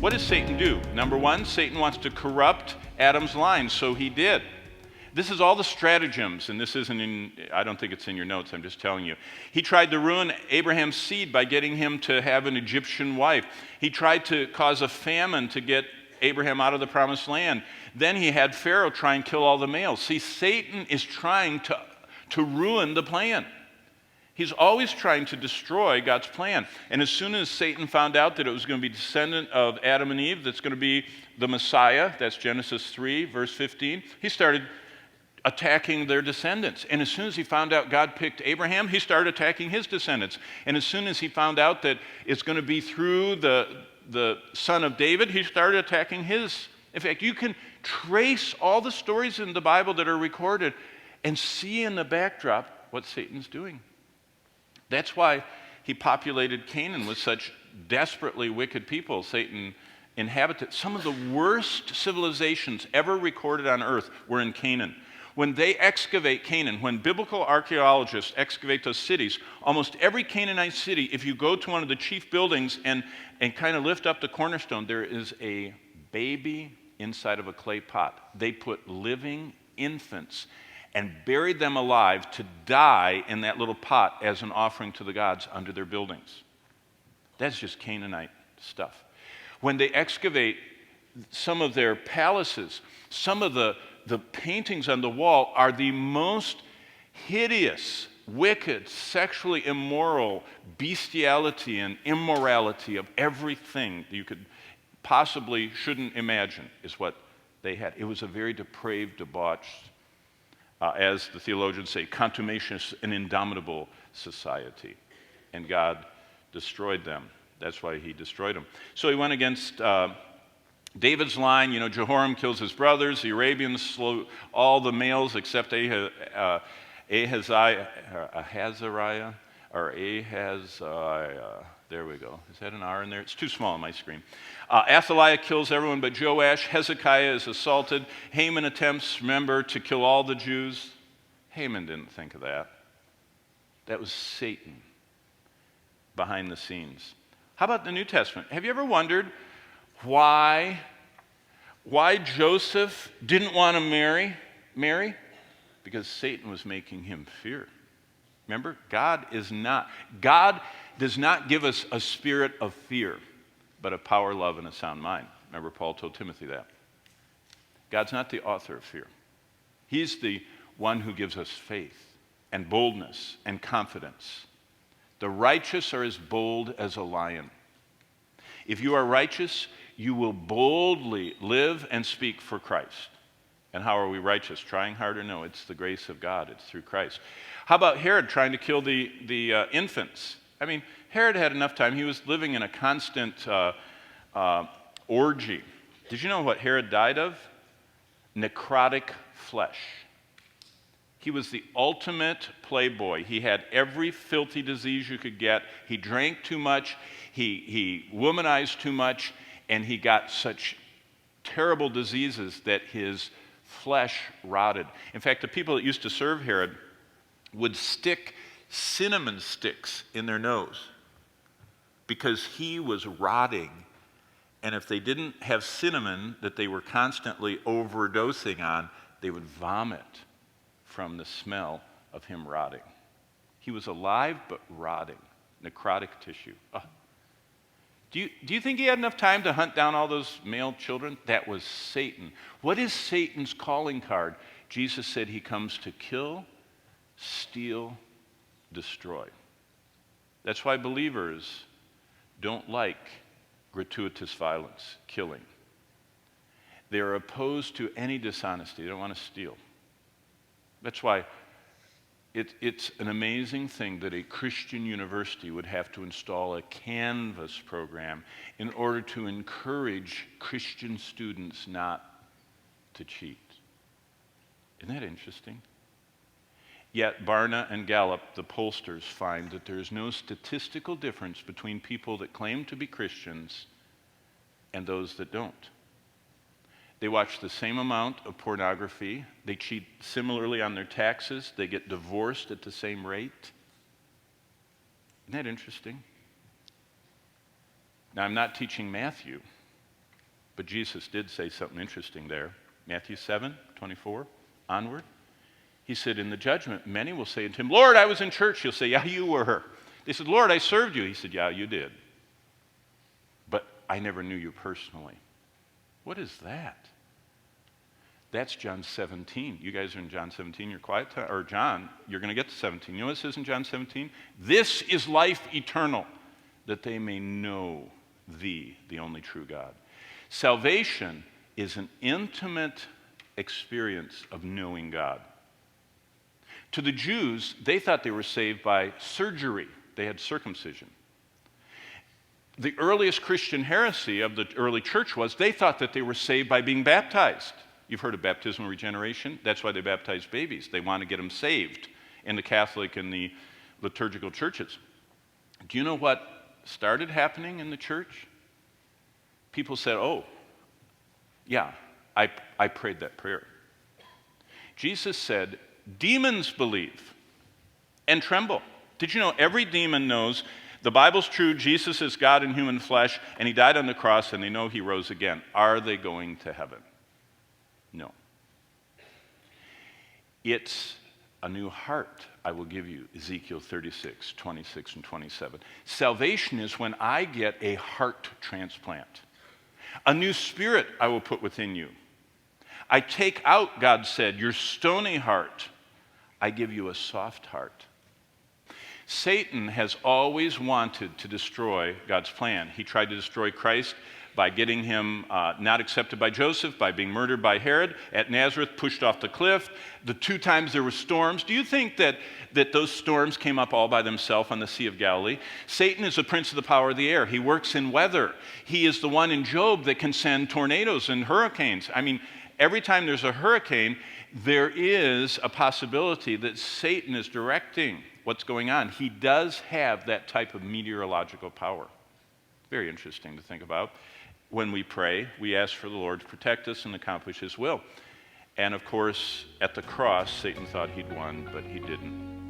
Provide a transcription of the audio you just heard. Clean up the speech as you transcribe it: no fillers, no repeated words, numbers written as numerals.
What does Satan do? Number one, Satan wants to corrupt Adam's line, so he did. This is all the stratagems, and this isn't in, I don't think it's in your notes, I'm just telling you. He tried to ruin Abraham's seed by getting him to have an Egyptian wife. He tried to cause a famine to get Abraham out of the promised land. Then he had Pharaoh try and kill all the males. See, Satan is trying to ruin the plan. He's always trying to destroy God's plan. And as soon as Satan found out that it was going to be descendant of Adam and Eve, that's going to be the Messiah, that's Genesis 3, verse 15, he started attacking their descendants. And as soon as he found out God picked Abraham, he started attacking his descendants. And as soon as he found out that it's going to be through the son of David, he started attacking his. In fact, you can trace all the stories in the Bible that are recorded and see in the backdrop what Satan's doing. That's why he populated Canaan with such desperately wicked people. Satan inhabited some of the worst civilizations ever recorded on earth were in Canaan. When they excavate Canaan, when biblical archaeologists excavate those cities, almost every Canaanite city, if you go to one of the chief buildings and kind of lift up the cornerstone, there is a baby inside of a clay pot. They put living infants and buried them alive to die in that little pot as an offering to the gods under their buildings. That's just Canaanite stuff. When they excavate some of their palaces, some of the paintings on the wall are the most hideous, wicked, sexually immoral bestiality and immorality of everything you could possibly shouldn't imagine is what they had. It was a very depraved, debauched, as the theologians say, contumacious and indomitable society. And God destroyed them. That's why he destroyed them. So he went against David's line. Jehoram kills his brothers. The Arabians slew all the males except Ahaziah, there we go. Is that an R in there? It's too small on my screen. Athaliah kills everyone but Joash. Hezekiah is assaulted. Haman attempts, remember, to kill all the Jews. Haman didn't think of that. That was Satan behind the scenes. How about the New Testament? Have you ever wondered why Joseph didn't want to marry Mary? Because Satan was making him fear. Remember, God does not give us a spirit of fear, but of power, love, and a sound mind. Remember, Paul told Timothy that. God's not the author of fear. He's the one who gives us faith and boldness and confidence. The righteous are as bold as a lion. If you are righteous, you will boldly live and speak for Christ. And how are we righteous? Trying harder? No, it's the grace of God. It's through Christ. How about Herod trying to kill the infants? I mean, Herod had enough time. He was living in a constant orgy. Did you know what Herod died of? Necrotic flesh. He was the ultimate playboy. He had every filthy disease you could get. He drank too much. He womanized too much. And he got such terrible diseases that his flesh rotted. In fact, the people that used to serve Herod would stick cinnamon sticks in their nose because he was rotting. And if they didn't have cinnamon that they were constantly overdosing on, they would vomit from the smell of him rotting. He was alive but rotting, necrotic tissue. Oh. Do you think he had enough time to hunt down all those male children? That was Satan. What is Satan's calling card? Jesus said he comes to kill, steal, destroy. That's why believers don't like gratuitous violence, killing. They are opposed to any dishonesty. They don't want to steal. That's why it's an amazing thing that a Christian university would have to install a Canvas program in order to encourage Christian students not to cheat. Isn't that interesting? Yet Barnett and Gallup, the pollsters, find that there is no statistical difference between people that claim to be Christians and those that don't. They watch the same amount of pornography. They cheat similarly on their taxes. They get divorced at the same rate. Isn't that interesting? Now, I'm not teaching Matthew. But Jesus did say something interesting there. Matthew 7:24 onward. He said, in the judgment, many will say to him, Lord, I was in church. He'll say, yeah, you were. They said, Lord, I served you. He said, yeah, you did. But I never knew you personally. What is that? That's John 17. You guys are in John 17. You're quiet time. Or John, you're going to get to 17. You know what it says in John 17? This is life eternal, that they may know thee, the only true God. Salvation is an intimate experience of knowing God. To the Jews, they thought they were saved by surgery. They had circumcision. The earliest Christian heresy of the early church was they thought that they were saved by being baptized. You've heard of baptismal regeneration. That's why they baptize babies. They want to get them saved in the Catholic and the liturgical churches. Do you know what started happening in the church? People said, oh, yeah, I prayed that prayer. Jesus said, demons believe and tremble. Did you know every demon knows the Bible's true, Jesus is God in human flesh, and he died on the cross, and they know he rose again. Are they going to heaven? No. It's a new heart I will give you, Ezekiel 36, 26, and 27. Salvation is when I get a heart transplant. A new spirit I will put within you. I take out, God said, your stony heart. I give you a soft heart. Satan has always wanted to destroy God's plan. He tried to destroy Christ by getting him not accepted by Joseph, by being murdered by Herod, at Nazareth, pushed off the cliff. The 2 times there were storms. Do you think that those storms came up all by themselves on the Sea of Galilee? Satan is the prince of the power of the air. He works in weather. He is the one in Job that can send tornadoes and hurricanes. I mean, every time there's a hurricane, there is a possibility that Satan is directing what's going on. He does have that type of meteorological power. Very interesting to think about. When we pray, we ask for the Lord to protect us and accomplish his will. And of course, at the cross, Satan thought he'd won, but he didn't.